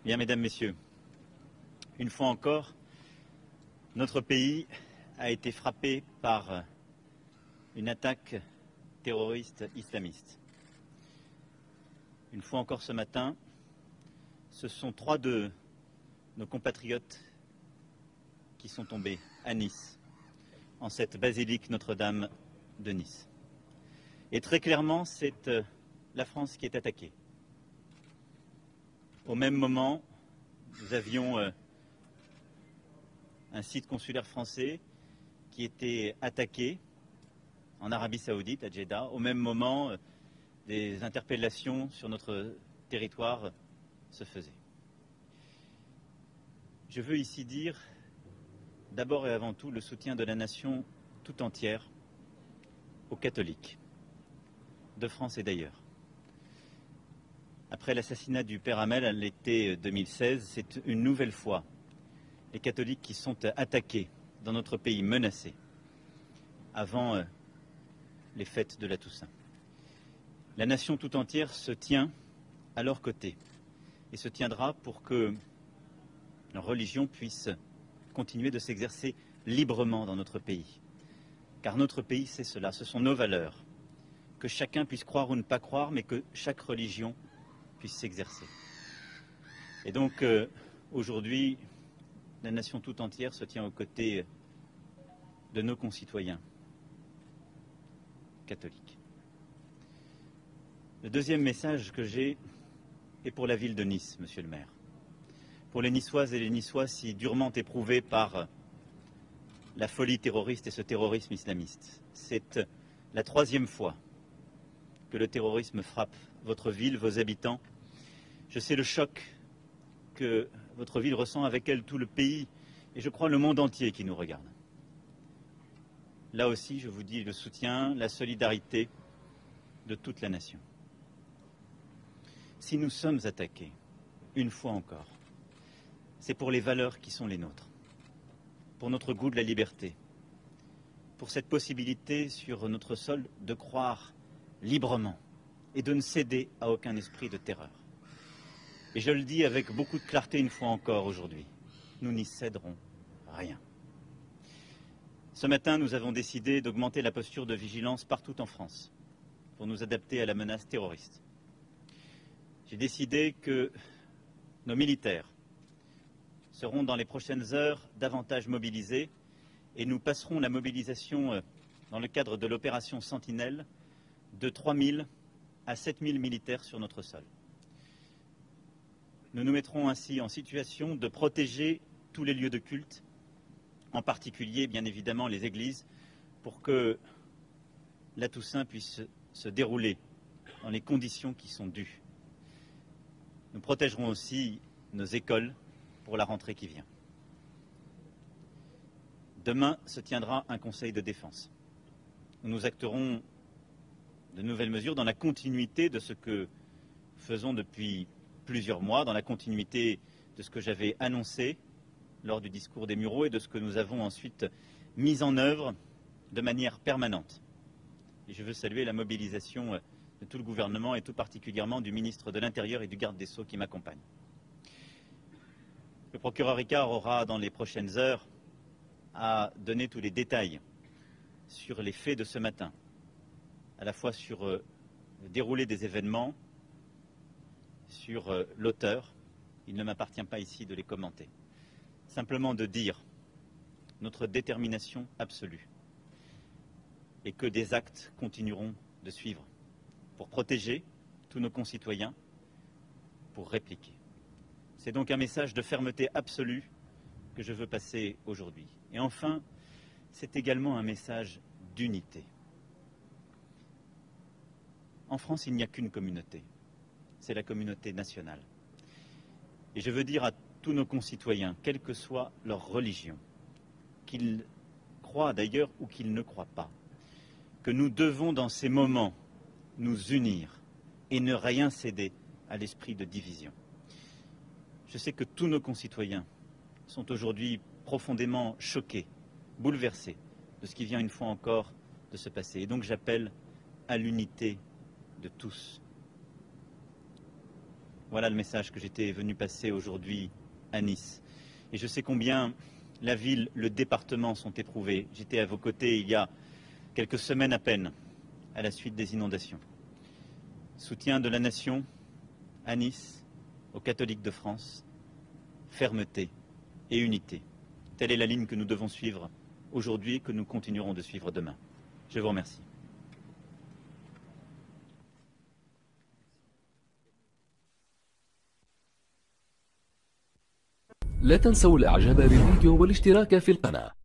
Bien, mesdames, messieurs, une fois encore, notre pays a été frappé par une attaque terroriste islamiste. Une fois encore ce matin, ce sont 3 de nos compatriotes qui sont tombés à Nice, en cette basilique Notre-Dame de Nice. Et très clairement, c'est la France qui est attaquée. Au même moment, nous avions un site consulaire français qui était attaqué en Arabie Saoudite, à Jeddah. Au même moment, des interpellations sur notre territoire se faisaient. Je veux ici dire, d'abord et avant tout, le soutien de la nation tout entière aux catholiques, de France et d'ailleurs. Après l'assassinat du père Hamel à l'été 2016, c'est une nouvelle fois les catholiques qui sont attaqués dans notre pays, menacés, avant les fêtes de la Toussaint. La nation tout entière se tient à leur côté et se tiendra pour que leur religion puisse continuer de s'exercer librement dans notre pays. Car notre pays, c'est cela, ce sont nos valeurs. Que chacun puisse croire ou ne pas croire, mais que chaque religion puisse s'exercer. Et donc, aujourd'hui, la nation tout entière se tient aux côtés de nos concitoyens catholiques. Le deuxième message que j'ai est pour la ville de Nice, monsieur le maire. Pour les Niçoises et les Niçois si durement éprouvés par la folie terroriste et ce terrorisme islamiste. C'est la 3e fois que le terrorisme frappe votre ville, vos habitants. Je sais le choc que votre ville ressent, avec elle tout le pays et je crois le monde entier qui nous regarde. Là aussi, je vous dis le soutien, la solidarité de toute la nation. Si nous sommes attaqués, une fois encore, c'est pour les valeurs qui sont les nôtres, pour notre goût de la liberté, pour cette possibilité sur notre sol de croire librement et de ne céder à aucun esprit de terreur. Et je le dis avec beaucoup de clarté une fois encore aujourd'hui, nous n'y céderons rien. Ce matin, nous avons décidé d'augmenter la posture de vigilance partout en France pour nous adapter à la menace terroriste. J'ai décidé que nos militaires seront dans les prochaines heures davantage mobilisés et nous passerons la mobilisation dans le cadre de l'opération Sentinelle de 3 000 à 7 000 militaires sur notre sol. Nous nous mettrons ainsi en situation de protéger tous les lieux de culte, en particulier, bien évidemment, les églises, pour que la Toussaint puisse se dérouler dans les conditions qui sont dues. Nous protégerons aussi nos écoles pour la rentrée qui vient. Demain se tiendra un conseil de défense. Nous acterons de nouvelles mesures dans la continuité de ce que faisons depuis plusieurs mois, dans la continuité de ce que j'avais annoncé lors du discours des Mureaux et de ce que nous avons ensuite mis en œuvre de manière permanente. Et je veux saluer la mobilisation de tout le gouvernement et tout particulièrement du ministre de l'Intérieur et du garde des Sceaux qui m'accompagnent. Le procureur Ricard aura dans les prochaines heures à donner tous les détails sur les faits de ce matin, à la fois sur le déroulé des événements, sur l'auteur. Il ne m'appartient pas ici de les commenter. Simplement de dire notre détermination absolue et que des actes continueront de suivre pour protéger tous nos concitoyens, pour répliquer. C'est donc un message de fermeté absolue que je veux passer aujourd'hui. Et enfin, c'est également un message d'unité. En France, il n'y a qu'une communauté, c'est la communauté nationale. Et je veux dire à tous nos concitoyens, quelle que soit leur religion, qu'ils croient d'ailleurs ou qu'ils ne croient pas, que nous devons dans ces moments nous unir et ne rien céder à l'esprit de division. Je sais que tous nos concitoyens sont aujourd'hui profondément choqués, bouleversés de ce qui vient une fois encore de se passer. Et donc j'appelle à l'unité de tous. Voilà le message que j'étais venu passer aujourd'hui à Nice. Et je sais combien la ville, le département sont éprouvés. J'étais à vos côtés il y a quelques semaines à peine, à la suite des inondations. Soutien de la nation à Nice, aux catholiques de France, fermeté et unité. Telle est la ligne que nous devons suivre aujourd'hui et que nous continuerons de suivre demain. Je vous remercie. لا تنسوا الاعجاب بالفيديو والاشتراك في القناة.